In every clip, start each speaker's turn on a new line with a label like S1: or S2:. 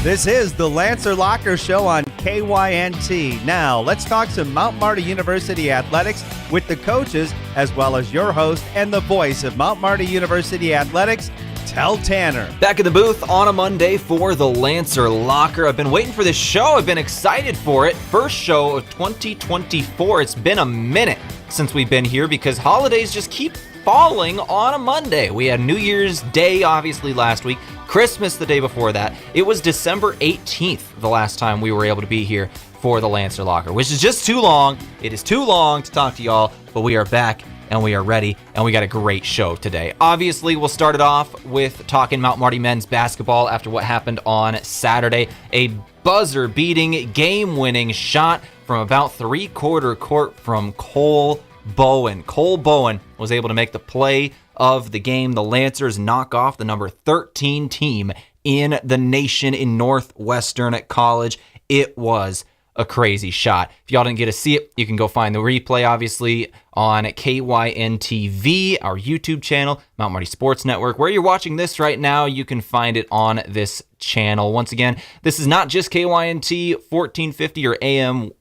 S1: This is the Lancer Locker Show on KYNT. Now, let's talk some Mount Marty University athletics with the coaches, as well as your host and the voice of Mount Marty University athletics, Tel Tanner.
S2: Back in the booth on a Monday for the Lancer Locker. I've been waiting for this show. I've been excited for it. First show of 2024. It's been a minute since we've been here because holidays just keep falling on a Monday. We had New Year's Day, obviously, last week. Christmas the day before that. It was December 18th the last time we were able to be here for the Lancer Locker, which is just too long. It is too long to talk to y'all, but we are back and we are ready, and we got a great show today. Obviously, we'll start it off with talking Mount Marty men's basketball after what happened on Saturday. A buzzer-beating, game-winning shot from about three-quarter court from Cole Bowen. Cole Bowen was able to make the play of the game. The Lancers knock off the number 13 team in the nation in Northwestern College. It was a crazy shot. If y'all didn't get to see it, you can go find the replay, obviously, on KYNTV, our YouTube channel, Mount Marty Sports Network. Where you're watching this right now, you can find it on this channel. Once again, this is not just KYNT 1450 or AM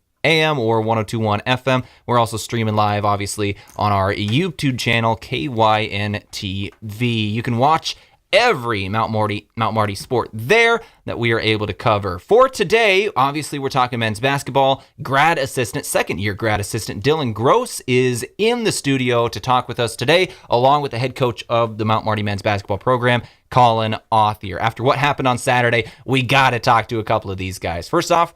S2: or 1021 FM. We're also streaming live, obviously, on our YouTube channel, KYNTV. You can watch every Mount Marty sport there that we are able to cover. For today, obviously, we're talking men's basketball. Second-year grad assistant Dillon Gross is in the studio to talk with us today, along with the head coach of the Mount Marty men's basketball program, Collin Authier. After what happened on Saturday, we got to talk to a couple of these guys. First off,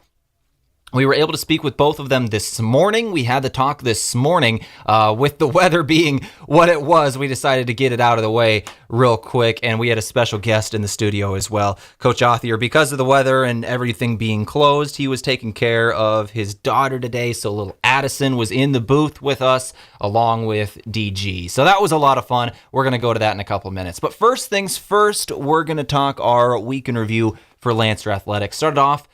S2: we were able to speak with both of them this morning. We had the talk this morning. With the weather being what it was, we decided to get it out of the way real quick, and we had a special guest in the studio as well. Coach Authier, because of the weather and everything being closed, he was taking care of his daughter today, so little Addison was in the booth with us along with DG. So that was a lot of fun. We're going to go to that in a couple minutes. But first things first, we're going to talk our week in review for Lancer Athletics. Started off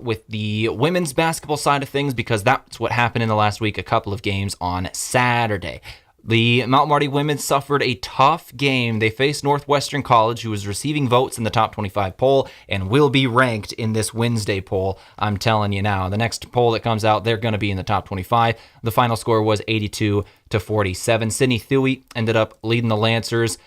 S2: with the women's basketball side of things because that's what happened in the last week, a couple of games on Saturday. The Mount Marty women suffered a tough game. They faced Northwestern College, who was receiving votes in the top 25 poll and will be ranked in this Wednesday poll. I'm telling you now, the next poll that comes out, they're going to be in the top 25. The final score was 82-47. Sydney Thuey ended up leading the Lancers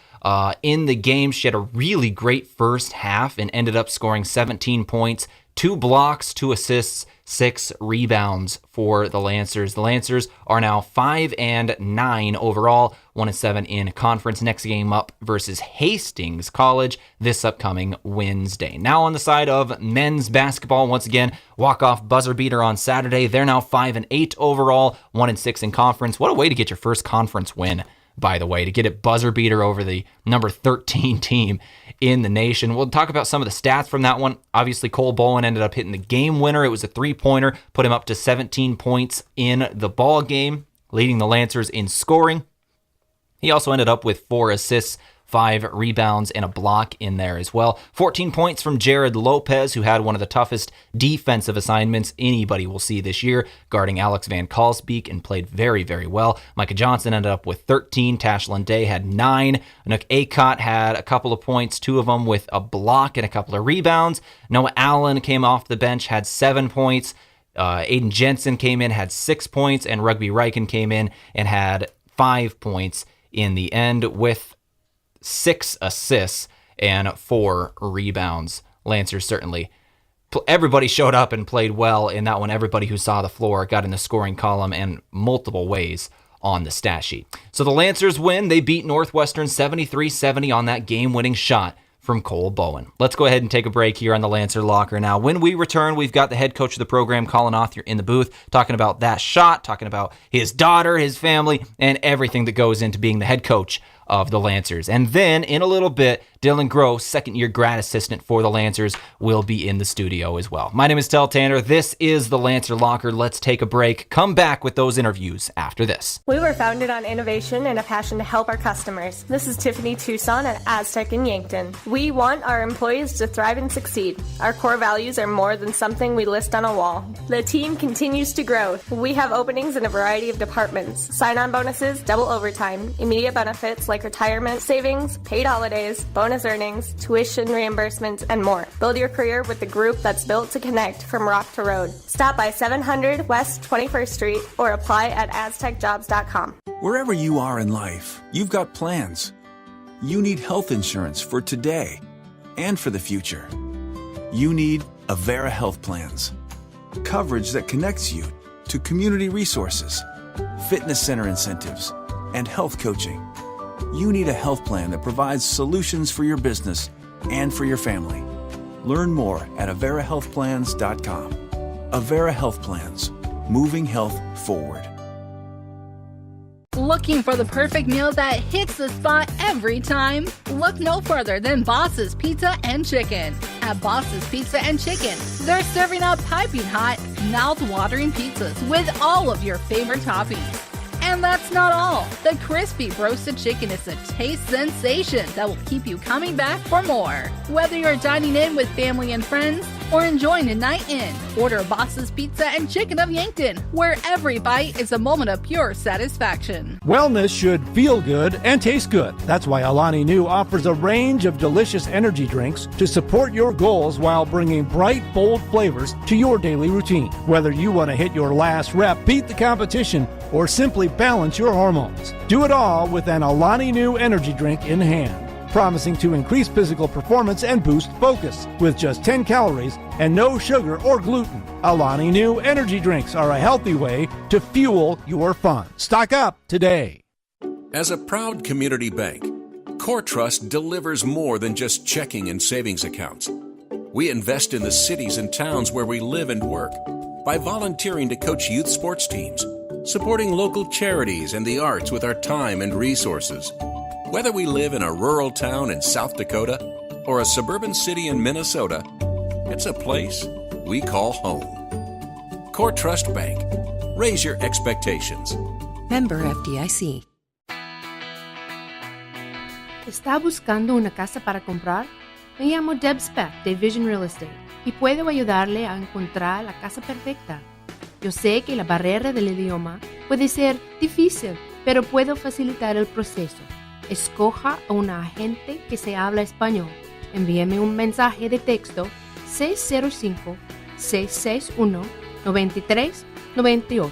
S2: in the game. She had a really great first half and ended up scoring 17 points, 2 blocks, 2 assists, 6 rebounds for the Lancers. The Lancers are now 5-9 overall, 1-7 in conference. Next game up versus Hastings College this upcoming Wednesday. Now on the side of men's basketball, once again, walk-off buzzer beater on Saturday. They're now 5-8 overall, 1-6 in conference. What a way to get your first conference win, by the way, to get it buzzer beater over the number 13 team in the nation. We'll talk about some of the stats from that one. Obviously, Cole Bowen ended up hitting the game winner. It was a three-pointer, put him up to 17 points in the ball game, leading the Lancers in scoring. He also ended up with 4 assists, 5 rebounds, and a block in there as well. 14 points from Jared Lopez, who had one of the toughest defensive assignments anybody will see this year, guarding Alex Van Kalsbeek, and played very, very well. Micah Johnson ended up with 13. Tashlin Day had 9. Nook Acott had a couple of points, 2 of them with a block and a couple of rebounds. Noah Allen came off the bench, had 7 points. Aiden Jensen came in, had 6 points, and Rugby Riken came in and had 5 points in the end with 6 assists and 4 rebounds. Lancers certainly, everybody showed up and played well in that one. Everybody who saw the floor got in the scoring column and multiple ways on the stat sheet. So the Lancers win. They beat Northwestern 73-70 on that game-winning shot from Cole Bowen. Let's go ahead and take a break here on the Lancer Locker. Now, when we return, we've got the head coach of the program, Collin Authier, in the booth, talking about that shot, talking about his daughter, his family, and everything that goes into being the head coach of the Lancers. And then, in a little bit, Dillon Gross, second-year grad assistant for the Lancers, will be in the studio as well. My name is Tel Tanner. This is the Lancer Locker. Let's take a break. Come back with those interviews after this.
S3: We were founded on innovation and a passion to help our customers. This is Tiffany Tucson at Aztec in Yankton. We want our employees to thrive and succeed. Our core values are more than something we list on a wall. The team continues to grow. We have openings in a variety of departments, sign-on bonuses, double overtime, immediate benefits like like retirement savings, paid holidays, bonus earnings, tuition reimbursements, and more. Build your career with the group that's built to connect from rock to road. Stop by 700 West 21st Street or apply at aztecjobs.com.
S4: Wherever you are in life, you've got plans. You need health insurance for today and for the future. You need Avera Health Plans. Coverage that connects you to community resources, fitness center incentives, and health coaching. You need a health plan that provides solutions for your business and for your family. Learn more at averahealthplans.com. Avera Health Plans, moving health forward.
S5: Looking for the perfect meal that hits the spot every time? Look no further than Boss's Pizza and Chicken. At Boss's Pizza and Chicken, they're serving up piping hot, mouth-watering pizzas with all of your favorite toppings. And that's not all. The crispy roasted chicken is a taste sensation that will keep you coming back for more. Whether you're dining in with family and friends or enjoying a night in, order Boss's Pizza and Chicken of Yankton, where every bite is a moment of pure satisfaction.
S6: Wellness should feel good and taste good. That's why Alani Nu offers a range of delicious energy drinks to support your goals while bringing bright, bold flavors to your daily routine. Whether you want to hit your last rep, beat the competition, or simply balance your hormones. Do it all with an Alani Nu energy drink in hand, promising to increase physical performance and boost focus. With just 10 calories and no sugar or gluten, Alani Nu energy drinks are a healthy way to fuel your fun. Stock up today.
S7: As a proud community bank, Core Trust delivers more than just checking and savings accounts. We invest in the cities and towns where we live and work by volunteering to coach youth sports teams, supporting local charities and the arts with our time and resources. Whether we live in a rural town in South Dakota or a suburban city in Minnesota, it's a place we call home. Core Trust Bank. Raise your expectations.
S8: Member FDIC.
S9: ¿Está buscando una casa para comprar? Me llamo Deb Speck de Vision Real Estate y puedo ayudarle a encontrar la casa perfecta. Yo sé que la barrera del idioma puede ser difícil, pero puedo facilitar el proceso. Escoja a un agente que se habla español. Envíeme un mensaje de texto 605-661-9398.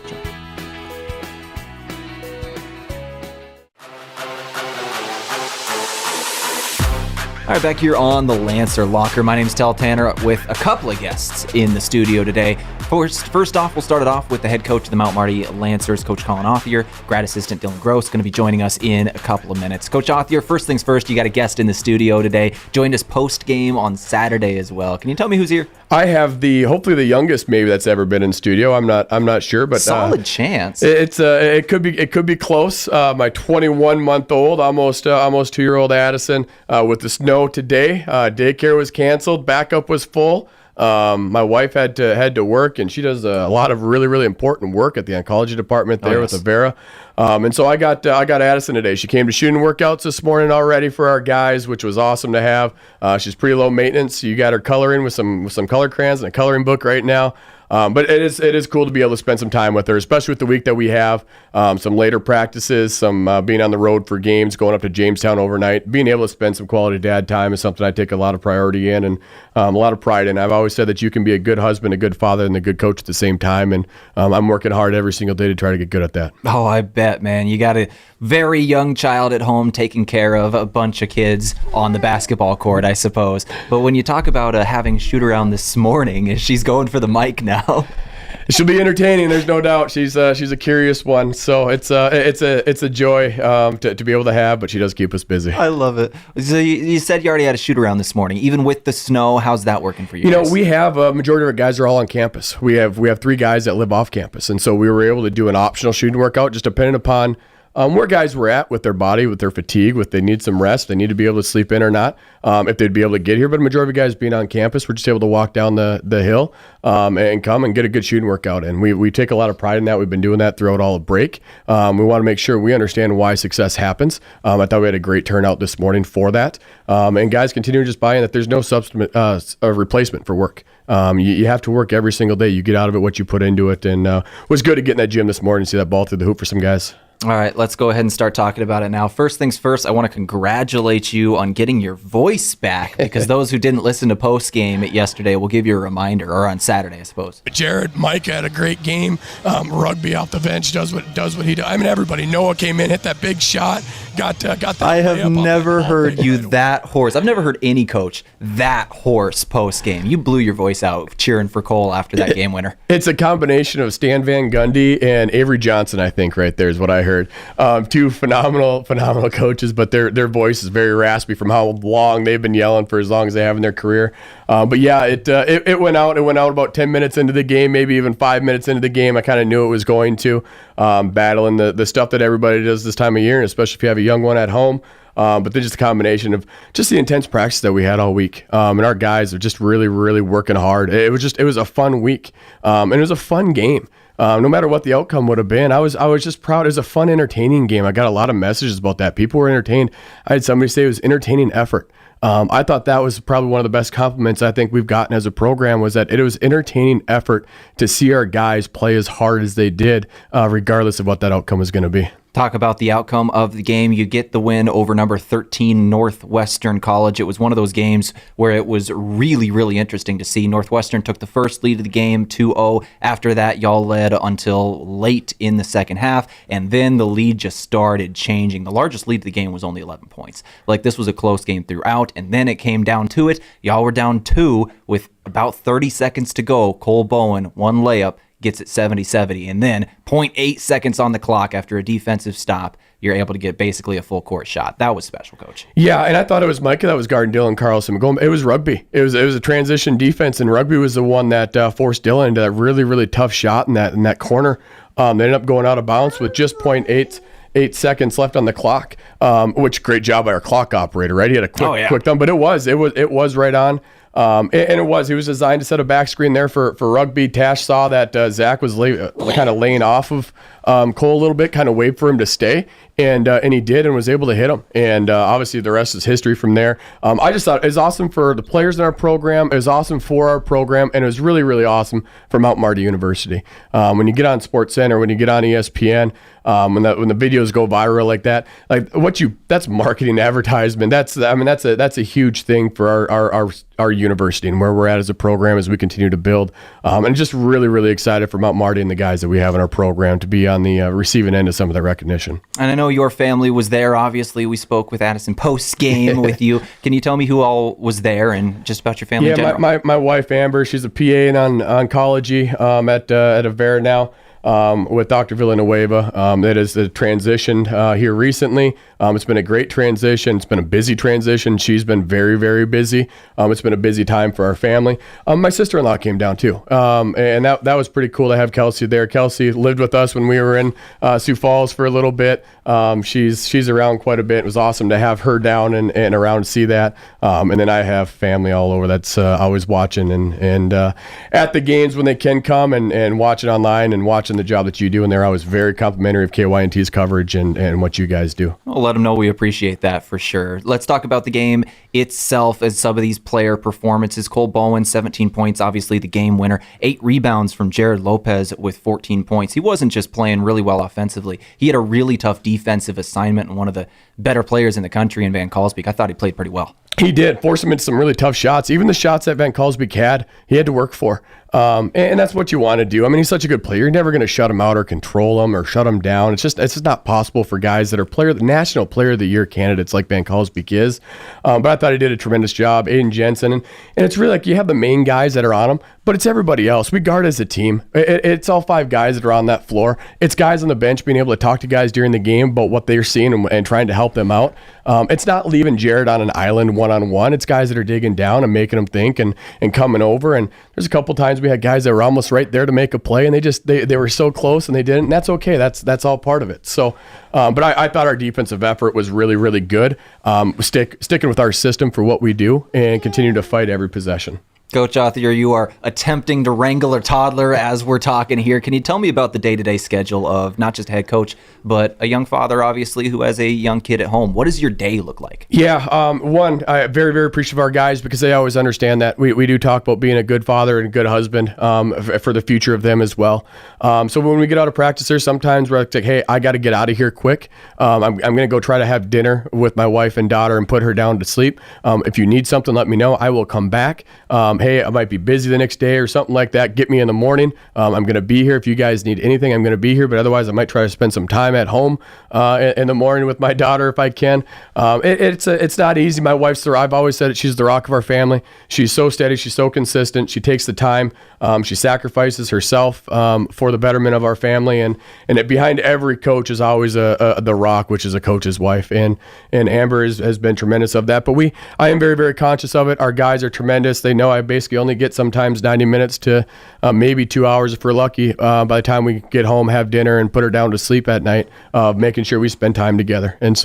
S2: All right, back here on the Lancer Locker. My name's Tel Tanner with a couple of guests in the studio today. First off, we'll start it off with the head coach of the Mount Marty Lancers, Coach Collin Authier. Grad assistant Dillon going to be joining us in a couple of minutes. Coach Authier, first things first, you got a guest in the studio today. Joined us post-game on Saturday as well. Can you tell me who's here?
S10: I have hopefully the youngest maybe that's ever been in studio. I'm not sure, but
S2: solid chance.
S10: It could be close. My 21-month-old, almost 2-year-old Addison with the snow today. Daycare was canceled. Backup was full. My wife had to work, and she does a lot of really, really important work at the oncology department there with Avera. And so I got Addison today. She came to shooting workouts this morning already for our guys, which was awesome to have. She's pretty low maintenance. So you got her coloring with some color crayons and a coloring book right now. But it is cool to be able to spend some time with her, especially with the week that we have. Some later practices, some being on the road for games, going up to Jamestown overnight. Being able to spend some quality dad time is something I take a lot of priority in and a lot of pride in. I've always said that you can be a good husband, a good father, and a good coach at the same time. And I'm working hard every single day to try to get good at that.
S2: Oh, I bet, man. You got a very young child at home taking care of a bunch of kids on the basketball court, I suppose. But when you talk about having shoot around this morning, she's going for the mic now.
S10: She'll be entertaining. There's no doubt. She's a curious one, so it's a joy to be able to have. But she does keep us busy.
S2: I love it. So you said you already had a shoot around this morning, even with the snow. How's that working for you?
S10: You know, we have a majority of our guys are all on campus. We have 3 guys that live off campus, and so we were able to do an optional shooting workout, just depending upon where guys were at with their body, with their fatigue, with they need some rest, they need to be able to sleep in or not, if they'd be able to get here. But a majority of guys being on campus, we're just able to walk down the hill and come and get a good shooting workout. And we take a lot of pride in that. We've been doing that throughout all of break. We want to make sure we understand why success happens. I thought we had a great turnout this morning for that. And guys continue to just buy in that there's no replacement for work. You have to work every single day. You get out of it what you put into it. And it was good to get in that gym this morning and see that ball through the hoop for some guys.
S2: All right, let's go ahead and start talking about it now. First things first, I want to congratulate you on getting your voice back, because those who didn't listen to post game yesterday will give you a reminder, or on Saturday, I suppose.
S10: Jared, Mike had a great game. Rugby off the bench does what he does. I mean, everybody. Noah came in, hit that big shot, got that.
S2: I have never heard you that hoarse. I've never heard any coach that hoarse post game. You blew your voice out cheering for Cole after that game winner.
S10: It's a combination of Stan Van Gundy and Avery Johnson, I think, right there is what I heard. Two phenomenal coaches, but their voice is very raspy from how long they've been yelling for as long as they have in their career. But yeah, it went out. It went out about 10 minutes into the game, maybe even 5 minutes into the game. I kind of knew it was going to, battling the stuff that everybody does this time of year, and especially if you have a young one at home. But then just a combination of just the intense practice that we had all week. And our guys are just really, really working hard. It was a fun week. And it was a fun game. No matter what the outcome would have been, I was just proud. It was a fun, entertaining game. I got a lot of messages about that. People were entertained. I had somebody say it was entertaining effort. I thought that was probably one of the best compliments I think we've gotten as a program, was that it was entertaining effort to see our guys play as hard as they did, regardless of what that outcome was going to be.
S2: Talk about the outcome of the game. You get the win over number 13 Northwestern College. It was one of those games where it was really, really interesting to see. Northwestern took the first lead of the game, 2-0. After that, y'all led until late in the second half, and then the lead just started changing. The largest lead of the game was only 11 points. Like, this was a close game throughout, and then it came down to it. Y'all were down 2 with about 30 seconds to go. Cole Bowen, one layup, gets it 70-70, and then 0.8 seconds on the clock after a defensive stop, you're able to get basically a full court shot. That was special, Coach.
S10: Yeah, and I thought it was Micah that was guarding Dillon Carlson. It was Rugby. It was a transition defense, and Rugby was the one that forced Dillon into that really, really tough shot in that corner. They ended up going out of bounds with just 0.8 seconds left on the clock, which great job by our clock operator, right? He had a quick thumb, but it was right on. And he was designed to set a back screen there for Rugby. Tash saw that Zach was kind of laying off of Cole a little bit, kind of wait for him to stay, and he did, and was able to hit him. And obviously the rest is history from there. I just thought it was awesome for the players in our program. It was awesome for our program, and it was really, really awesome for Mount Marty University. When you get on SportsCenter, when you get on ESPN, when the videos go viral like that, that's marketing, advertisement. That's a huge thing for our university and where we're at as a program as we continue to build. And just really, really excited for Mount Marty and the guys that we have in our program to be on the receiving end of some of the recognition.
S2: And I know your family was there. Obviously, we spoke with Addison post-game with you. Can you tell me who all was there and just about your family in general?
S10: My wife, Amber, she's a PA in oncology at Authier now. With Dr. Villanueva. That is a transition here recently. It's been a great transition. It's been a busy transition. She's been very, very busy. It's been a busy time for our family. My sister-in-law came down too, and that was pretty cool to have Kelsey there. Kelsey lived with us when we were in Sioux Falls for a little bit. She's around quite a bit. It was awesome to have her down and around to see that. And then I have family all over that's always watching and at the games when they can come and watching online and watching the job that you do, and they're always very complimentary of KYNT's coverage and what you guys do.
S2: I'll let them know we appreciate that for sure. Let's talk about the game itself as some of these player performances. Cole Bowen, 17 points, obviously the game winner. 8 rebounds from Jared Lopez with 14 points. He wasn't just playing really well offensively. He had a really tough defensive assignment and one of the better players in the country in Van Kalsbeek. I thought he played pretty well.
S10: He did force him into some really tough shots. Even the shots that Van Kalsbeek had, he had to work for. And that's what you want to do. I mean, he's such a good player. You're never going to shut him out or control him or shut him down. It's just not possible for guys that are National Player of the Year candidates like Van Kalsbeek is. But I thought he did a tremendous job. Aiden Jensen. And it's really like you have the main guys that are on him, but it's everybody else. We guard as a team. It's all 5 guys that are on that floor. It's guys on the bench being able to talk to guys during the game about what they're seeing and trying to help them out. It's not leaving Jared on an island one-on-one. It's guys that are digging down and making them think and coming over. And there's a couple times we had guys that were almost right there to make a play, and they were so close and they didn't. And that's okay. That's all part of it. So, but I thought our defensive effort was really, really good. Sticking with our system for what we do and continue to fight every possession.
S2: Coach Authier, you are attempting to wrangle a toddler as we're talking here. Can you tell me about the day-to-day schedule of not just a head coach, but a young father, obviously, who has a young kid at home? What does your day look like?
S10: Yeah, I'm very, very appreciative of our guys because they always understand that. We do talk about being a good father and a good husband for the future of them as well. So when we get out of practice there, sometimes we're like, hey, I got to get out of here quick. I'm going to go try to have dinner with my wife and daughter and put her down to sleep. If you need something, let me know. I will come back. Hey, I might be busy the next day or something like that. Get me in the morning. I'm going to be here. If you guys need anything, I'm going to be here. But otherwise, I might try to spend some time at home in the morning with my daughter if I can. It's not easy. My wife's I've always said it. She's the rock of our family. She's so steady. She's so consistent. She takes the time. She sacrifices herself for the betterment of our family. And behind every coach is always the rock, which is a coach's wife. And Amber has been tremendous of that. But I am very, very conscious of it. Our guys are tremendous. They know I basically only get sometimes 90 minutes to maybe 2 hours if we're lucky by the time we get home, have dinner, and put her down to sleep at night, making sure we spend time together. And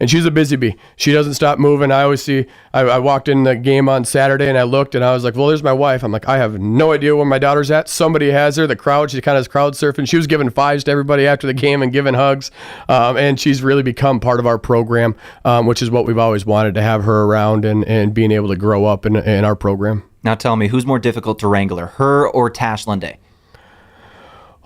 S10: she's a busy bee. She doesn't stop moving. I always see, I walked in the game on Saturday and I looked and I was like, well, there's my wife. I'm like, I have no idea where my daughter's at. Somebody has her. The crowd, she kind of is crowd surfing. She was giving fives to everybody after the game and giving hugs. And she's really become part of our program, which is what we've always wanted, to have her around and being able to grow up in our program.
S2: Now tell me, who's more difficult to wrangle, her or Tash Lunday?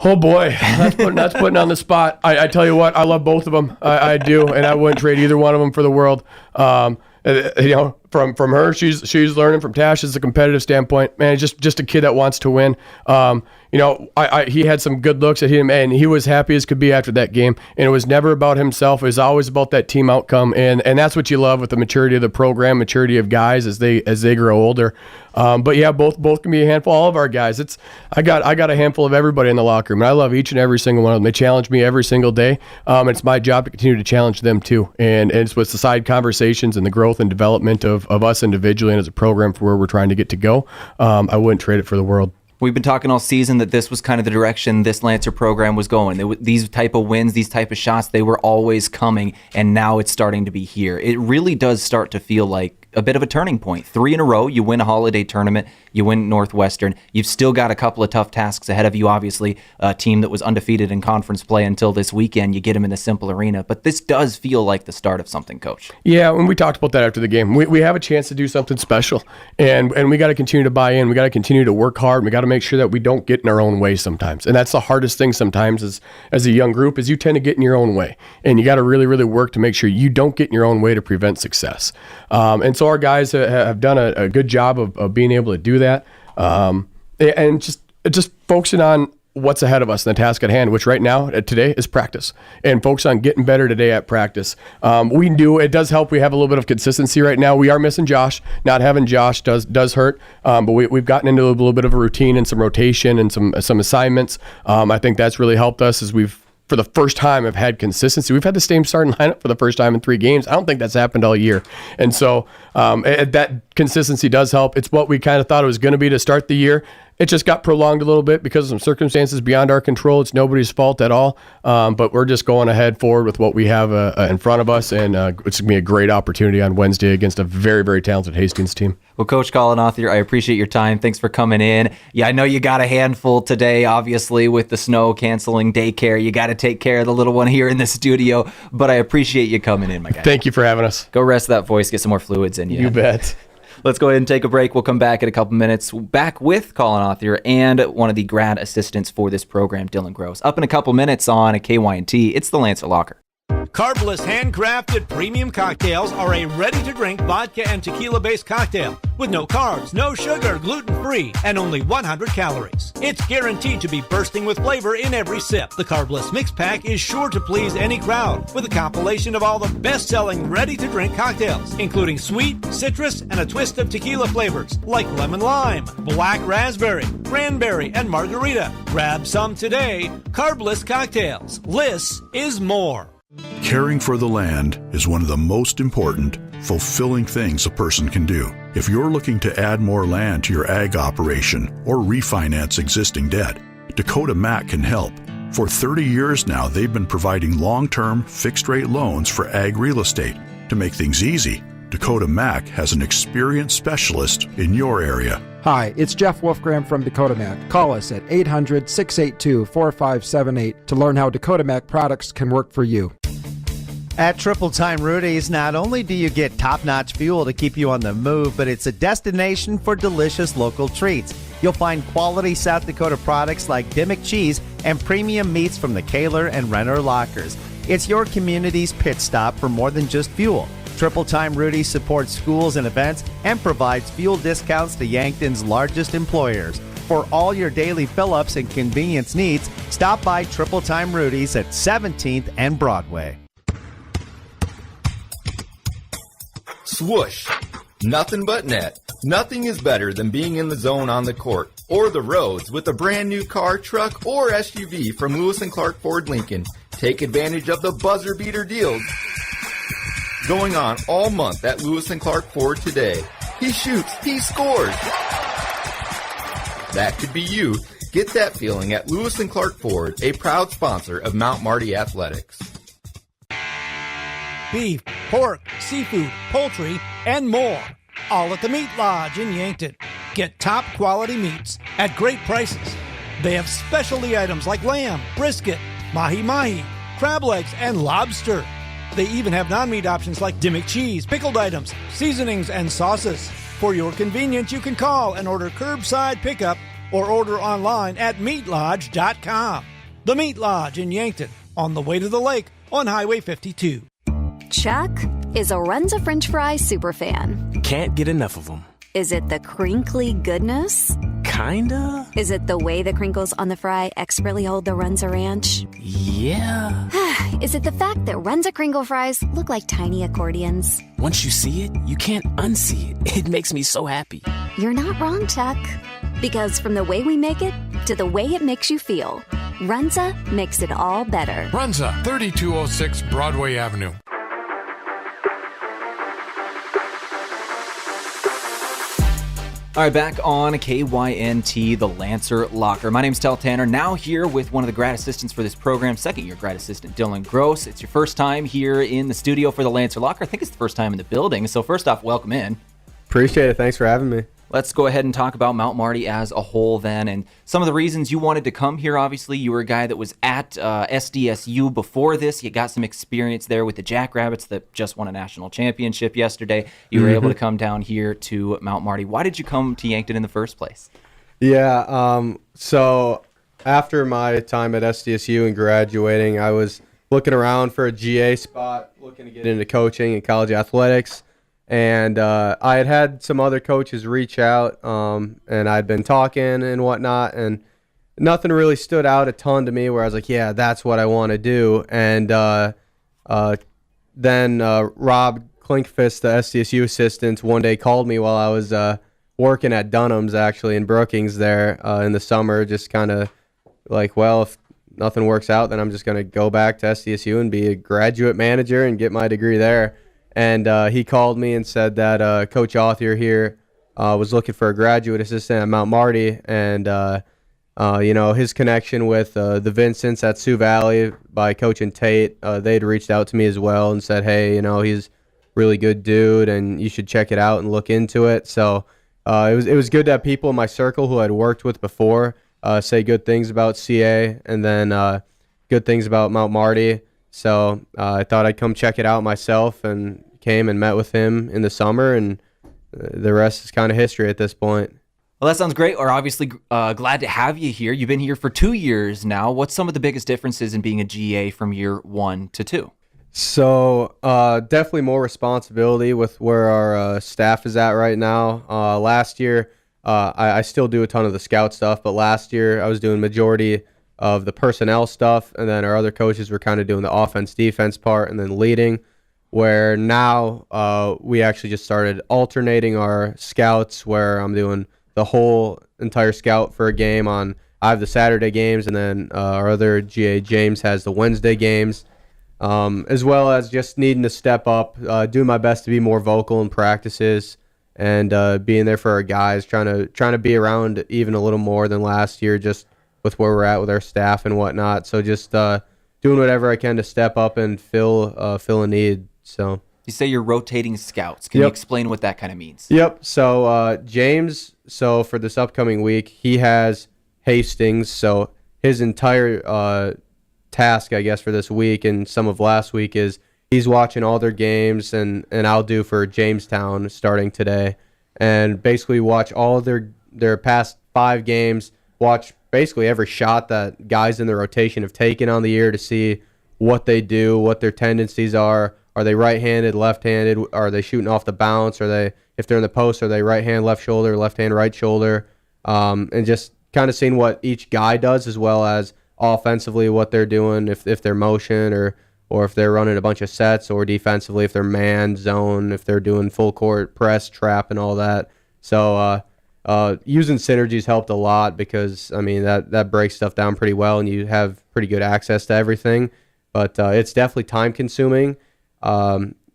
S10: Oh boy, that's putting on the spot. I tell you what, I love both of them. I do, and I wouldn't trade either one of them for the world. From her, she's learning. From Tash, is a competitive standpoint, man, just a kid that wants to win. He had some good looks at him, and he was happy as could be after that game. And it was never about himself. It was always about that team outcome, and that's what you love with the maturity of the program, maturity of guys as they grow older. But yeah, both can be a handful. All of our guys, I got a handful of everybody in the locker room, and I love each and every single one of them. They challenge me every single day. It's my job to continue to challenge them too, and it's with the side conversations and the growth and development of us individually and as a program for where we're trying to get to go. I wouldn't trade it for the world.
S2: We've been talking all season that this was kind of the direction this Lancer program was going. These type of wins, these type of shots, they were always coming, and now it's starting to be here. It really does start to feel like a bit of a turning point. 3 in a row, you win a holiday tournament, you win Northwestern. You've still got a couple of tough tasks ahead of you, obviously. A team that was undefeated in conference play until this weekend, you get them in the Simple Arena. But this does feel like the start of something, Coach. Yeah,
S10: when we talked about that after the game, we have a chance to do something special, and we got to continue to buy in. We got to continue to work hard. We got to make sure that we don't get in our own way sometimes. And that's the hardest thing sometimes as a young group, is you tend to get in your own way. And you got to really, really work to make sure you don't get in your own way to prevent success. And so our guys have done a good job of being able to do that. And just focusing on what's ahead of us and the task at hand, which right now, today, is practice. And focus on getting better today at practice. It does help. We have a little bit of consistency right now. We are missing Josh. Not having Josh does hurt. But we've gotten into a little bit of a routine and some rotation and some assignments. I think that's really helped us as we've, for the first time, have had consistency. We've had the same starting lineup for the first time in 3 games. I don't think that's happened all year. And so that consistency does help. It's what we kind of thought it was going to be to start the year. It just got prolonged a little bit because of some circumstances beyond our control. It's nobody's fault at all. But we're just going ahead forward with what we have in front of us. And it's going to be a great opportunity on Wednesday against a very, very talented Hastings team.
S2: Well, Coach Collin, Authier, I appreciate your time. Thanks for coming in. Yeah, I know you got a handful today, obviously, with the snow canceling daycare. You got to take care of the little one here in the studio. But I appreciate you coming in, my guy.
S10: Thank you for having us.
S2: Go rest that voice, get some more fluids in you.
S10: You bet.
S2: Let's go ahead and take a break. We'll come back in a couple minutes. Back with Collin Authier and one of the grad assistants for this program, Dillon Gross. Up in a couple minutes on a KYNT, it's the Lancer Locker.
S11: Carbless handcrafted premium cocktails are a ready-to-drink vodka and tequila-based cocktail with no carbs, no sugar, gluten-free, and only 100 calories. It's guaranteed to be bursting with flavor in every sip. The Carbless Mix Pack is sure to please any crowd with a compilation of all the best-selling ready-to-drink cocktails, including sweet, citrus, and a twist of tequila flavors like lemon lime, black raspberry, cranberry, and margarita. Grab some today. Carbless Cocktails. Less is more.
S12: Caring for the land is one of the most important, fulfilling things a person can do. If you're looking to add more land to your ag operation or refinance existing debt, Dakota Mac can help. For 30 years now, they've been providing long-term, fixed-rate loans for ag real estate. To make things easy, Dakota Mac has an experienced specialist in your area.
S13: Hi, it's Jeff Wolfgram from Dakota Mac. Call us at 800-682-4578 to learn how Dakota Mac products can work for you.
S1: At Triple Time Rudy's, not only do you get top-notch fuel to keep you on the move, but it's a destination for delicious local treats. You'll find quality South Dakota products like Dimmock cheese and premium meats from the Kaler and Renner lockers. It's your community's pit stop for more than just fuel. Triple Time Rudy's supports schools and events and provides fuel discounts to Yankton's largest employers. For all your daily fill-ups and convenience needs, stop by Triple Time Rudy's at 17th and Broadway.
S14: Swoosh. Nothing but net. Nothing is better than being in the zone on the court or the roads with a brand new car, truck, or SUV from Lewis & Clark Ford Lincoln. Take advantage of the buzzer beater deals going on all month at Lewis & Clark Ford today. He shoots, he scores. That could be you. Get that feeling at Lewis & Clark Ford, a proud sponsor of Mount Marty Athletics.
S11: Beef, pork, seafood, poultry, and more. All at the Meat Lodge in Yankton. Get top quality meats at great prices. They have specialty items like lamb, brisket, mahi-mahi, crab legs, and lobster. They even have non-meat options like Dimmock cheese, pickled items, seasonings, and sauces. For your convenience, you can call and order curbside pickup or order online at meatlodge.com. The Meat Lodge in Yankton, on the way to the lake on Highway 52.
S15: Chuck is a Runza French fry superfan.
S16: Can't get enough of them.
S15: Is it the crinkly goodness?
S16: Kinda.
S15: Is it the way the crinkles on the fry expertly hold the Runza Ranch?
S16: Yeah.
S15: Is it the fact that Runza Kringle fries look like tiny accordions?
S16: Once you see it, you can't unsee it. It makes me so happy.
S15: You're not wrong, Chuck. Because from the way we make it to the way it makes you feel, Runza makes it all better.
S17: Runza, 3206 Broadway Avenue.
S2: All right, back on KYNT, the Lancer Locker. My name's Tel Tanner, now here with one of the grad assistants for this program, second-year grad assistant Dillon Gross. It's your first time here in the studio for the Lancer Locker. I think it's the first time in the building. So first off, welcome in.
S10: Appreciate it. Thanks for having me.
S2: Let's go ahead and talk about Mount Marty as a whole then, and some of the reasons you wanted to come here. Obviously, you were a guy that was at SDSU before this. You got some experience there with the Jackrabbits that just won a national championship yesterday. You were able to come down here to Mount Marty. Why did you come to Yankton in the first place?
S10: Yeah, so after my time at SDSU and graduating, I was looking around for a GA spot, looking to get into coaching and college athletics. And I had some other coaches reach out, and I'd been talking and whatnot, and nothing really stood out a ton to me where I was like, yeah, that's what I want to do. And then Rob Klinkfist, the SDSU assistant, one day called me while I was working at Dunham's, actually, in Brookings there in the summer, just kind of like, well, if nothing works out, then I'm just going to go back to SDSU and be a graduate manager and get my degree there. And he called me and said that Coach Authier here was looking for a graduate assistant at Mount Marty. And, his connection with the Vincents at Sioux Valley by Coach and Tate, they'd reached out to me as well and said, hey, he's a really good dude and you should check it out and look into it. So it was good to have people in my circle who I'd worked with before say good things about CA and then good things about Mount Marty. So I thought I'd come check it out myself and came and met with him in the summer, and the rest is kind of history at this point.
S2: Well, that sounds great. We're obviously glad to have you here. You've been here for 2 years now. What's some of the biggest differences in being a GA from year 1 to 2?
S10: So definitely more responsibility with where our staff is at right now. Last year, I still do a ton of the scout stuff, but last year I was doing majority of the personnel stuff, and then our other coaches were kind of doing the offense-defense part and then leading, where now we actually just started alternating our scouts, where I'm doing the whole entire scout for a game I have the Saturday games, and then our other GA, James, has the Wednesday games, as well as just needing to step up, do my best to be more vocal in practices, and being there for our guys, trying to be around even a little more than last year, just with where we're at with our staff and whatnot. So just doing whatever I can to step up and fill a need. So
S2: You say you're rotating scouts. Can you explain what that kind of means?
S18: Yep. So James, for this upcoming week, he has Hastings. So his entire task, I guess, for this week and some of last week is he's watching all their games, and I'll do for Jamestown starting today, and basically watch all of their past 5 games, watch basically every shot that guys in the rotation have taken on the year to see what they do, what their tendencies are. Are they right-handed, left-handed? Are they shooting off the bounce? If they're in the post, are they right hand, left shoulder, left hand, right shoulder? And just kind of seeing what each guy does, as well as offensively what they're doing, if they're motion or if they're running a bunch of sets, or defensively if they're man, zone, if they're doing full court press, trap, and all that. So using synergies helped a lot because, I mean, that breaks stuff down pretty well and you have pretty good access to everything. But it's definitely time-consuming.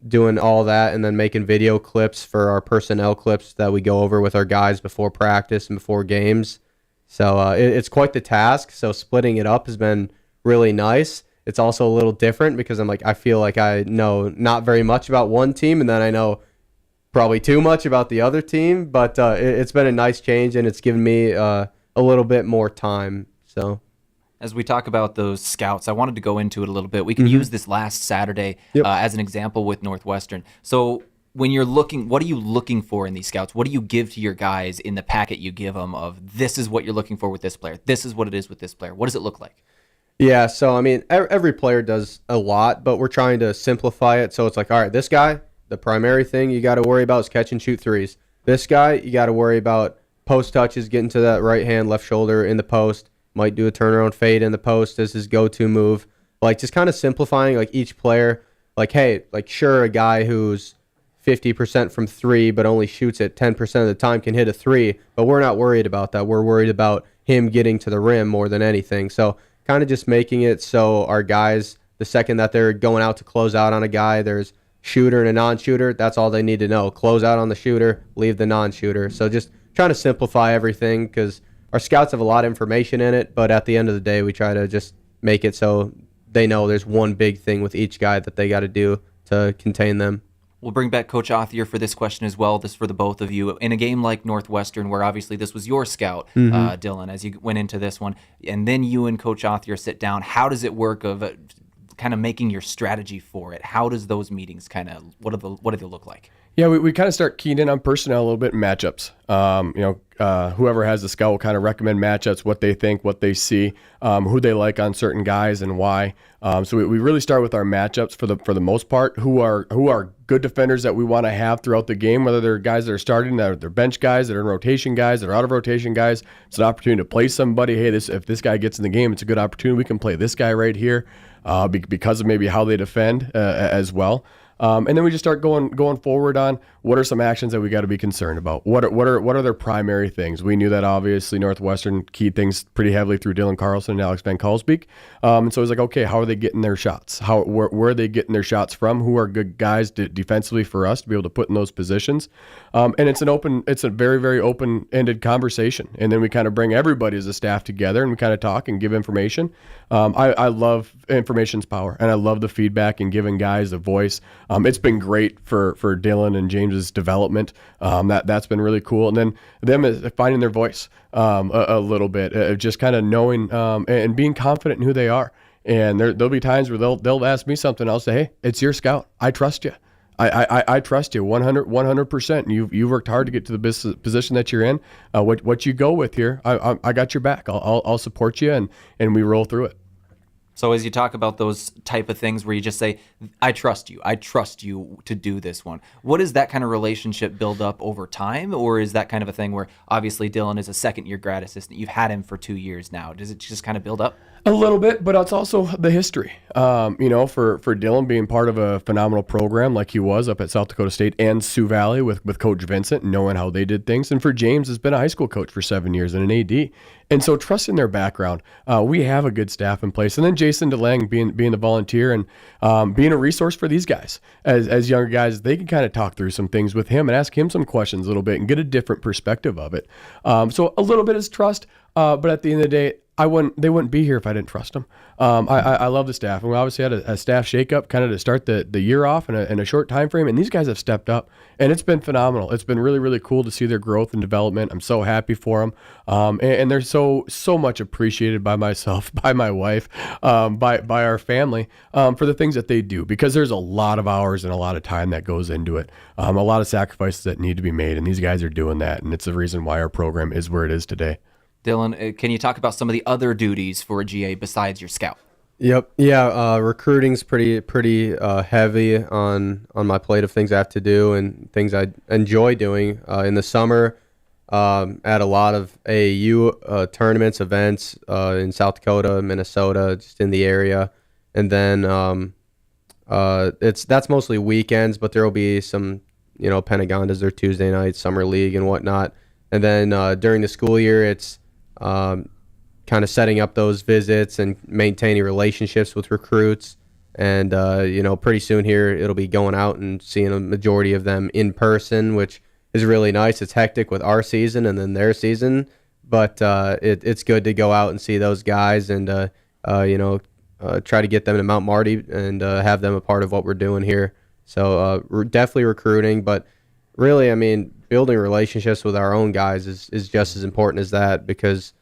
S18: Doing all that and then making video clips for our personnel clips that we go over with our guys before practice and before games. So it's quite the task. So splitting it up has been really nice. It's also a little different because I feel like I know not very much about one team, and then I know probably too much about the other team. But it's been a nice change, and it's given me a little bit more time. So.
S2: As we talk about those scouts, I wanted to go into it a little bit. We can use this last Saturday as an example with Northwestern. So when you're looking, what are you looking for in these scouts? What do you give to your guys in the packet you give them of this is what you're looking for with this player? This is what it is with this player. What does it look like?
S18: Yeah, so, I mean, every player does a lot, but we're trying to simplify it. So it's like, all right, this guy, the primary thing you got to worry about is catch and shoot threes. This guy, you got to worry about post touches, getting to that right hand, left shoulder in the post. Might do a turnaround fade in the post as his go-to move. Like, just kind of simplifying, like, each player. Like, hey, like, sure, a guy who's 50% from 3 but only shoots it 10% of the time can hit a 3, but we're not worried about that. We're worried about him getting to the rim more than anything. So kind of just making it so our guys, the second that they're going out to close out on a guy, there's shooter and a non-shooter. That's all they need to know. Close out on the shooter, leave the non-shooter. So just trying to simplify everything because our scouts have a lot of information in it, but at the end of the day, we try to just make it so they know there's one big thing with each guy that they got to do to contain them.
S2: We'll bring back Coach Authier for this question as well, this for the both of you. In a game like Northwestern, where obviously this was your scout, Dillon, as you went into this one, and then you and Coach Authier sit down, how does it work of kind of making your strategy for it? How does those meetings what do they look like?
S10: Yeah, we kind of start keying in on personnel a little bit, matchups. Whoever has the scout will kind of recommend matchups, what they think, what they see, who they like on certain guys and why. So we really start with our matchups for the most part. Who are good defenders that we want to have throughout the game, whether they're guys that are starting, that they're bench guys, that are in rotation guys, that are out of rotation guys. It's an opportunity to play somebody. Hey, if this guy gets in the game, it's a good opportunity. We can play this guy right here because of maybe how they defend as well. And then we just start going forward on what are some actions that we got to be concerned about. What are their primary things? We knew that obviously Northwestern keyed things pretty heavily through Dillon Carlson and Alex Van Kalsbeek. And so it was like, okay, how are they getting their shots? Where are they getting their shots from? Who are good guys defensively for us to be able to put in those positions? And it's a very, very open-ended conversation. And then we kind of bring everybody as a staff together and we kind of talk and give information. I love information's power, and I love the feedback and giving guys a voice. It's been great for Dillon and James's development. That's been really cool. And then them is finding their voice a little bit, just kind of knowing and being confident in who they are. And there'll be times where they'll ask me something. I'll say, hey, it's your scout. I trust you. I trust you 100%. You've worked hard to get to the position that you're in. What you go with here, I got your back. I'll support you, and we roll through it.
S2: So as you talk about those type of things where you just say, I trust you to do this one, what does that kind of relationship build up over time? Or is that kind of a thing where obviously Dillon is a second-year grad assistant. You've had him for 2 years now. Does it just kind of build up?
S10: A little bit, but it's also the history. For Dillon being part of a phenomenal program like he was up at South Dakota State and Sioux Valley with Coach Vincent, knowing how they did things. And for James, has been a high school coach for 7 years and an AD. And so trusting their background, we have a good staff in place. And then Jason DeLang being the volunteer and being a resource for these guys. As younger guys, they can kind of talk through some things with him and ask him some questions a little bit and get a different perspective of it. So a little bit is trust. But at the end of the day, they wouldn't be here if I didn't trust them. I love the staff, and we obviously had a staff shakeup kind of to start the year off in a short time frame, and these guys have stepped up, and it's been phenomenal. It's been really, really cool to see their growth and development. I'm so happy for them, and they're so much appreciated by myself, by my wife, by our family, for the things that they do, because there's a lot of hours and a lot of time that goes into it, a lot of sacrifices that need to be made, and these guys are doing that, and it's the reason why our program is where it is today.
S2: Dillon, can you talk about some of the other duties for a GA besides your scout?
S18: Yep. Yeah. Recruiting's pretty heavy on my plate of things I have to do and things I enjoy doing. In the summer, at a lot of AAU tournaments, events in South Dakota, Minnesota, just in the area, and then that's mostly weekends, but there will be some Pentagon does their Tuesday night summer league and whatnot, and then during the school year, it's kind of setting up those visits and maintaining relationships with recruits. And, pretty soon here, it'll be going out and seeing a majority of them in person, which is really nice. It's hectic with our season and then their season, but it's good to go out and see those guys and, try to get them to Mount Marty and have them a part of what we're doing here. So we're definitely recruiting, but really, I mean, building relationships with our own guys is just as important as that, because,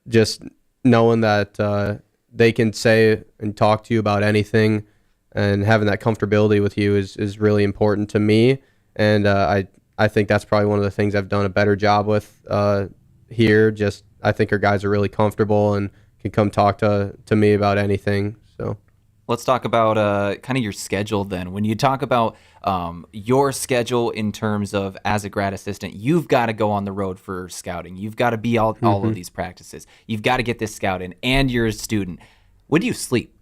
S18: just knowing that they can say and talk to you about anything and having that comfortability with you is really important to me. And I think that's probably one of the things I've done a better job with here. Just I think our guys are really comfortable and can come talk to me about anything. So.
S2: Let's talk about kind of your schedule then. When you talk about your schedule in terms of as a grad assistant, you've got to go on the road for scouting. You've got to be all of these practices. You've got to get this scout in, and you're a student. When do you sleep?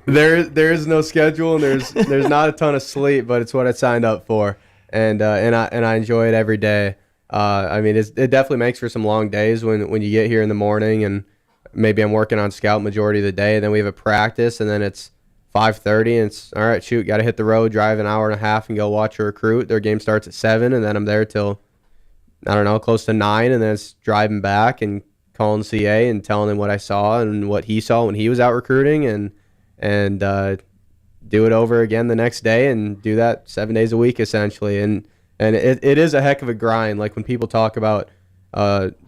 S18: There is no schedule, and there's not a ton of sleep, but it's what I signed up for, and I enjoy it every day. It definitely makes for some long days when you get here in the morning and maybe I'm working on scout majority of the day, and then we have a practice, and then it's 5:30, and it's, all right, shoot, got to hit the road, drive an hour and a half, and go watch a recruit. Their game starts at 7, and then I'm there till, close to 9, and then it's driving back and calling CA and telling him what I saw and what he saw when he was out recruiting, and do it over again the next day and do that 7 days a week, essentially. And it is a heck of a grind. Like, when people talk about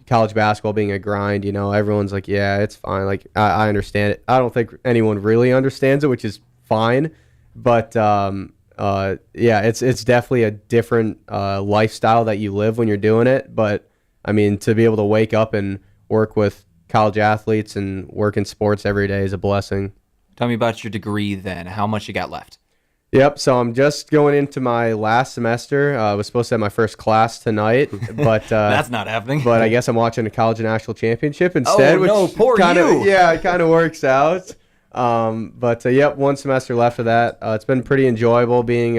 S18: college basketball being a grind, everyone's like, yeah, it's fine. Like, I understand it. I don't think anyone really understands it, which is fine. But it's definitely a different lifestyle that you live when you're doing it. But to be able to wake up and work with college athletes and work in sports every day is a blessing.
S2: Tell me about your degree then. How much you got left?
S18: Yep, so I'm just going into my last semester. I was supposed to have my first class tonight, but
S2: that's not happening.
S18: But I guess I'm watching a college national championship instead.
S2: Oh, no, poor you.
S18: Yeah, it kind of works out. One semester left of that. It's been pretty enjoyable being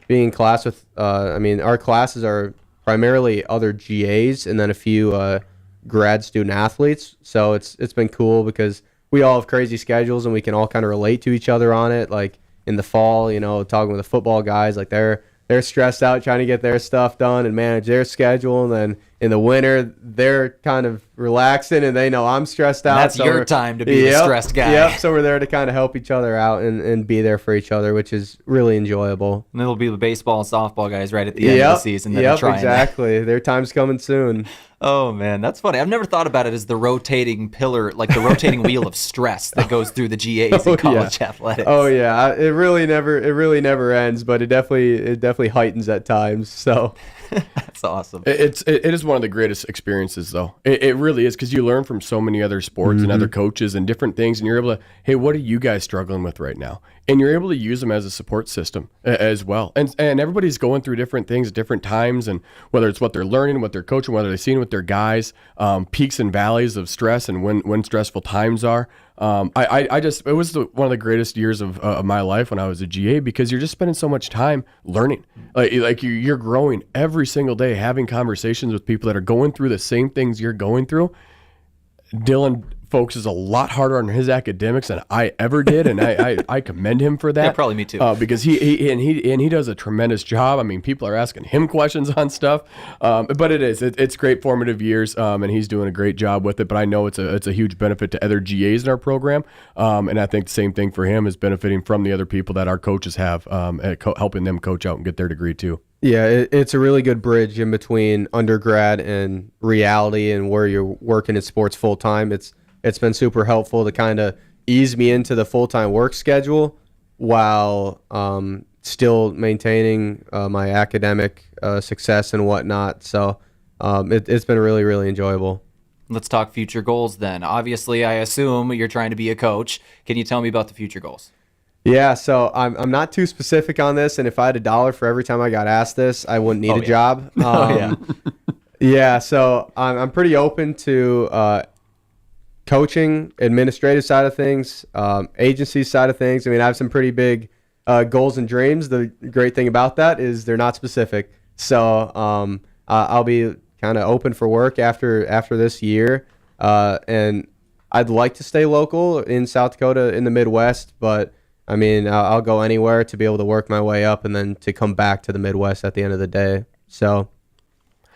S18: in class with. Our classes are primarily other GAs and then a few grad student athletes. So it's been cool because we all have crazy schedules and we can all kind of relate to each other on it. Like, in the fall, talking with the football guys, like they're stressed out trying to get their stuff done and manage their schedule. And then in the winter, they're kind of relaxing and they know I'm stressed out.
S2: That's your time to be the stressed guy.
S18: Yep. So we're there to kind of help each other out and be there for each other, which is really enjoyable.
S2: And it'll be the baseball and softball guys right at the end of the season.
S18: Yep, exactly. Their time's coming soon.
S2: Oh, man, that's funny. I've never thought about it as the rotating pillar, like the rotating wheel of stress that goes through the GAs in college athletics.
S18: Oh, yeah. It really never ends, but it definitely heightens at times. So
S2: that's awesome.
S10: It is one of the greatest experiences, though. It really is, because you learn from so many other sports and other coaches and different things, and you're able to, hey, what are you guys struggling with right now? And you're able to use them as a support system as well. And everybody's going through different things at different times, and whether it's what they're learning, what they're coaching, whether they're seeing with their guys, peaks and valleys of stress and when stressful times are. It was one of the greatest years of my life when I was a GA, because you're just spending so much time learning. Like you're growing every single day, having conversations with people that are going through the same things you're going through. Dillon focuses a lot harder on his academics than I ever did, and I commend him for that.
S2: Yeah, probably me too.
S10: Because he does a tremendous job. I mean, people are asking him questions on stuff, but it's great formative years, and he's doing a great job with it. But I know it's a huge benefit to other GAs in our program, and I think the same thing for him is benefiting from the other people that our coaches have, helping them coach out and get their degree too.
S18: Yeah, it's a really good bridge in between undergrad and reality and where you're working in sports full time. It's been super helpful to kind of ease me into the full-time work schedule while still maintaining my academic success and whatnot. So it's been really, really enjoyable.
S2: Let's talk future goals then. Obviously, I assume you're trying to be a coach. Can you tell me about the future goals?
S18: Yeah, so I'm not too specific on this, and if I had $1 for every time I got asked this, I wouldn't need a job. Yeah, so I'm pretty open to coaching, administrative side of things, agency side of things. I mean, I have some pretty big goals and dreams. The great thing about that is they're not specific. So I'll be kind of open for work after this year, and I'd like to stay local in South Dakota in the Midwest, but I mean, I'll go anywhere to be able to work my way up and then to come back to the Midwest at the end of the day. So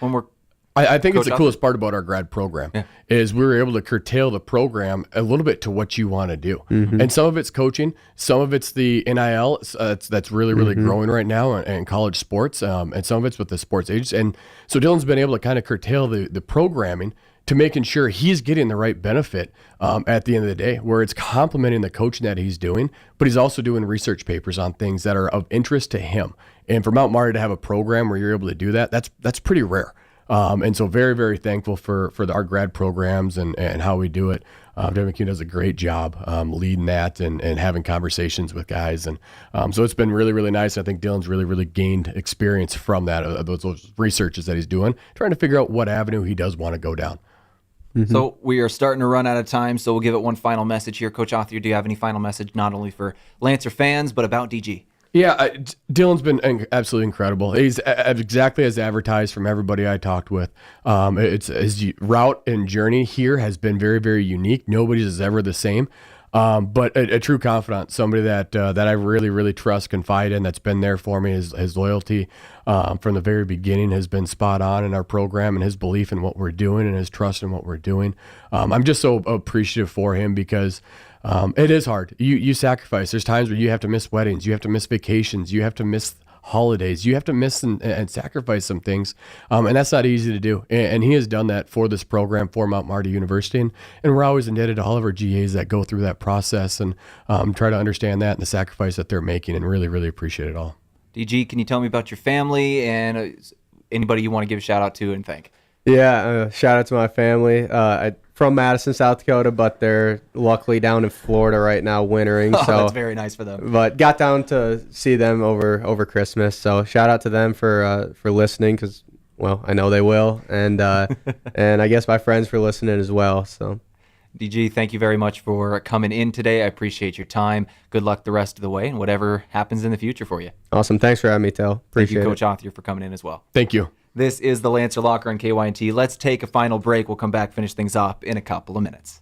S2: one more.
S10: I think it's the coolest part about our grad program is we were able to curtail the program a little bit to what you want to do. Mm-hmm. And some of it's coaching, some of it's the NIL that's really, really growing right now and college sports, and some of it's with the sports agents. And so Dillon's been able to kind of curtail the programming to making sure he's getting the right benefit at the end of the day, where it's complementing the coaching that he's doing, but he's also doing research papers on things that are of interest to him. And for Mount Marty to have a program where you're able to do that, that's pretty rare. And so very, very thankful for our grad programs and how we do it. Devin McHugh does a great job leading that and having conversations with guys. And so it's been really, really nice. I think Dillon's really, really gained experience from that, those researches that he's doing, trying to figure out what avenue he does want to go down.
S2: Mm-hmm. So we are starting to run out of time, so we'll give it one final message here. Coach Authier, do you have any final message not only for Lancer fans, but about DG?
S10: Yeah, Dillon's been absolutely incredible. He's exactly as advertised from everybody I talked with. It's his route and journey here has been very, very unique. Nobody's is ever the same. But a true confidant, somebody that I really, really trust, confide in, that's been there for me. His loyalty from the very beginning has been spot on in our program, and his belief in what we're doing and his trust in what we're doing. I'm just so appreciative for him because it is hard. You sacrifice. There's times where you have to miss weddings, you have to miss vacations, you have to miss holidays, you have to miss and sacrifice some things, and that's not easy to do, and he has done that for this program, for Mount Marty University, and we're always indebted to all of our GAs that go through that process and try to understand that and the sacrifice that they're making, and really, really appreciate it all.
S2: DG, can you tell me about your family and anybody you want to give a shout out to and thank?
S18: Yeah, shout out to my family. From Madison, South Dakota, but they're luckily down in Florida right now wintering.
S2: Oh,
S18: so
S2: that's very nice for them.
S18: But got down to see them over Christmas. So shout out to them for listening because, well, I know they will. And and I guess my friends for listening as well. So,
S2: DG, thank you very much for coming in today. I appreciate your time. Good luck the rest of the way and whatever happens in the future for you.
S18: Awesome. Thanks for having me, Tel. Appreciate it.
S2: Thank you, Coach Authier, for coming in as well.
S10: Thank you.
S2: This is the Lancer Locker on KYNT. Let's take a final break. We'll come back, finish things up in a couple of minutes.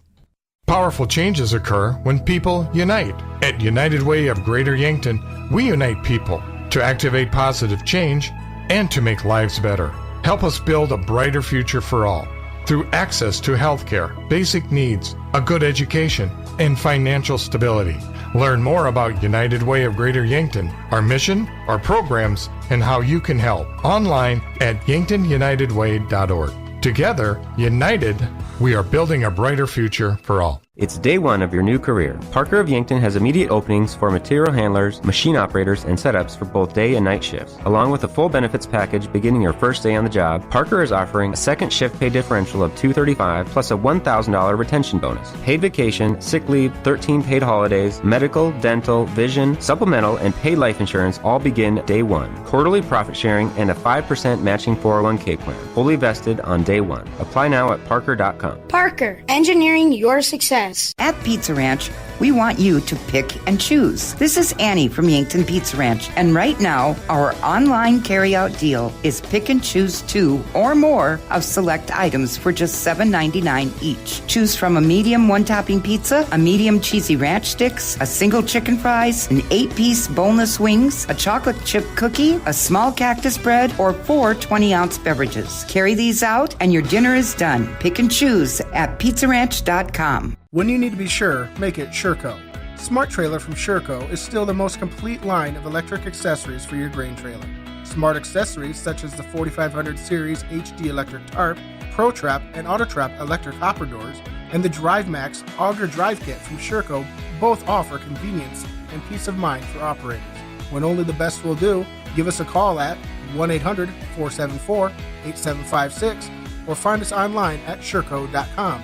S17: Powerful changes occur when people unite. At United Way of Greater Yankton, we unite people to activate positive change and to make lives better. Help us build a brighter future for all through access to healthcare, basic needs, a good education, and financial stability. Learn more about United Way of Greater Yankton, our mission, our programs, and how you can help online at yanktonyunitedway.org. Together, united, we are building a brighter future for all.
S19: It's day one of your new career. Parker of Yankton has immediate openings for material handlers, machine operators, and setups for both day and night shifts. Along with a full benefits package beginning your first day on the job, Parker is offering a second shift pay differential of $235 plus a $1,000 retention bonus. Paid vacation, sick leave, 13 paid holidays, medical, dental, vision, supplemental, and paid life insurance all begin day one. Quarterly profit sharing and a 5% matching 401k plan. Fully vested on day one. Apply now at parker.com.
S20: Parker, engineering your success. Yes. At Pizza Ranch, we want you to pick and choose. This is Annie from Yankton Pizza Ranch, and right now, our online carryout deal is pick and choose 2 or more of select items for just $7.99 each. Choose from a medium one-topping pizza, a medium cheesy ranch sticks, a single chicken fries, an 8-piece boneless wings, a chocolate chip cookie, a small cactus bread, or 4 20-ounce beverages. Carry these out, and your dinner is done. Pick and choose at pizzaranch.com.
S21: When you need to be sure, make it Sureco. Smart Trailer from Sureco is still the most complete line of electric accessories for your grain trailer. Smart accessories such as the 4500 Series HD electric tarp, Pro Trap, and Auto Trap electric hopper doors, and the Drive Max Auger Drive Kit from Sureco both offer convenience and peace of mind for operators. When only the best will do, give us a call at 1-800-474-8756 or find us online at sureco.com.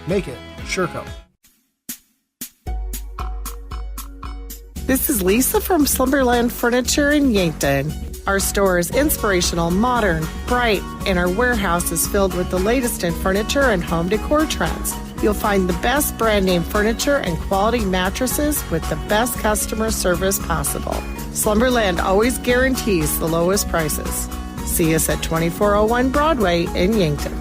S21: Make it Sureco.
S22: This is Lisa from Slumberland Furniture in Yankton. Our store is inspirational, modern, bright, and our warehouse is filled with the latest in furniture and home decor trends. You'll find the best brand name furniture and quality mattresses with the best customer service possible. Slumberland always guarantees the lowest prices. See us at 2401 Broadway in Yankton.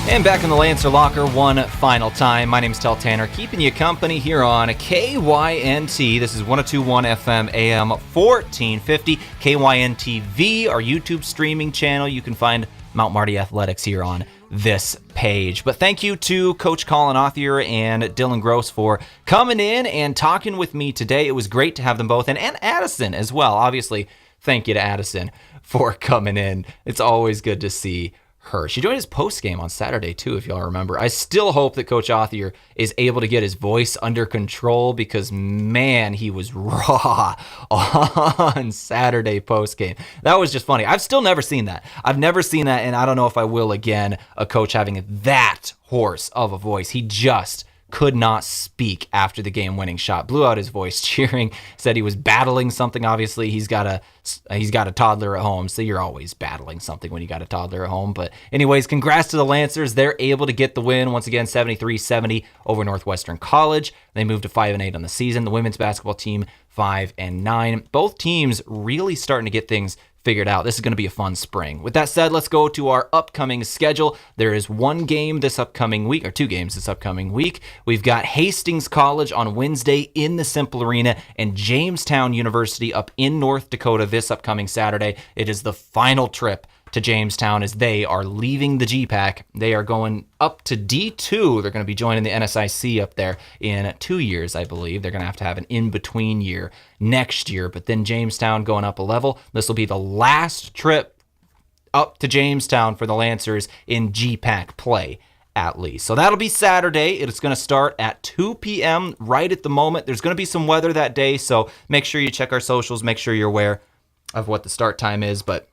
S2: And back in the Lancer Locker one final time. My name's Tel Tanner, keeping you company here on KYNT. This is 102.1 FM AM 1450. KYNT-V, our YouTube streaming channel. You can find Mount Marty Athletics here on this page. But thank you to Coach Collin Authier and Dillon Gross for coming in and talking with me today. It was great to have them both, and Addison as well. Obviously, thank you to Addison for coming in. It's always good to see her. She joined his post game on Saturday too, if y'all remember. I still hope that Coach Authier is able to get his voice under control, because man, he was raw on Saturday post game. That was just funny. I've still never seen that. I've never seen that, and I don't know if I will again. A coach having that hoarse of a voice. He just could not speak after the game-winning shot. Blew out his voice cheering. Said he was battling something. Obviously, he's got a toddler at home, so you're always battling something when you got a toddler at home. But anyways, congrats to the Lancers. They're able to get the win once again, 73-70 over Northwestern College. They moved to 5-8 on the season. The women's basketball team 5-9. Both teams really starting to get things figured out. This is going to be a fun spring. With that said, let's go to our upcoming schedule. There is one game this upcoming week, or 2 games this upcoming week. We've got Hastings College on Wednesday in the Simple Arena, and Jamestown University up in North Dakota this upcoming Saturday. It is the final trip to Jamestown as they are leaving the GPAC. They are going up to D2. They're going to be joining the NSIC up there in 2 years, I believe. They're going to have an in-between year next year, but then Jamestown going up a level. This will be the last trip up to Jamestown for the Lancers in GPAC play, at least. So that'll be Saturday. It's going to start at 2 p.m. right at the moment. There's going to be some weather that day, so make sure you check our socials. Make sure you're aware of what the start time is, but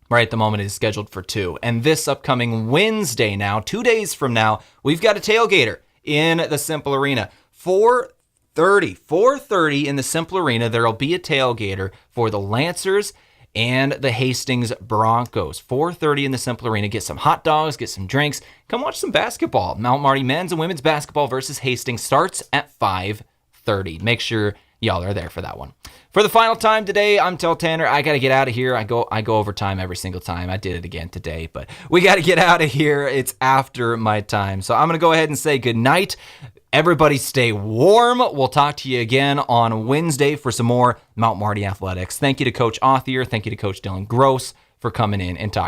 S2: right at the moment, it is scheduled for 2. And this upcoming Wednesday now, 2 days from now, we've got a tailgater in the Simple Arena. 4:30 in the Simple Arena, there will be a tailgater for the Lancers and the Hastings Broncos. 4:30 in the Simple Arena. Get some hot dogs, get some drinks. Come watch some basketball. Mount Marty men's and women's basketball versus Hastings starts at 5:30. Make sure y'all are there for that one. For the final time today, I'm Tel Tanner. I got to get out of here. I go overtime every single time. I did it again today, but we got to get out of here. It's after my time. So I'm going to go ahead and say good night. Everybody stay warm. We'll talk to you again on Wednesday for some more Mount Marty Athletics. Thank you to Coach Authier. Thank you to Coach Dillon Gross for coming in and talking.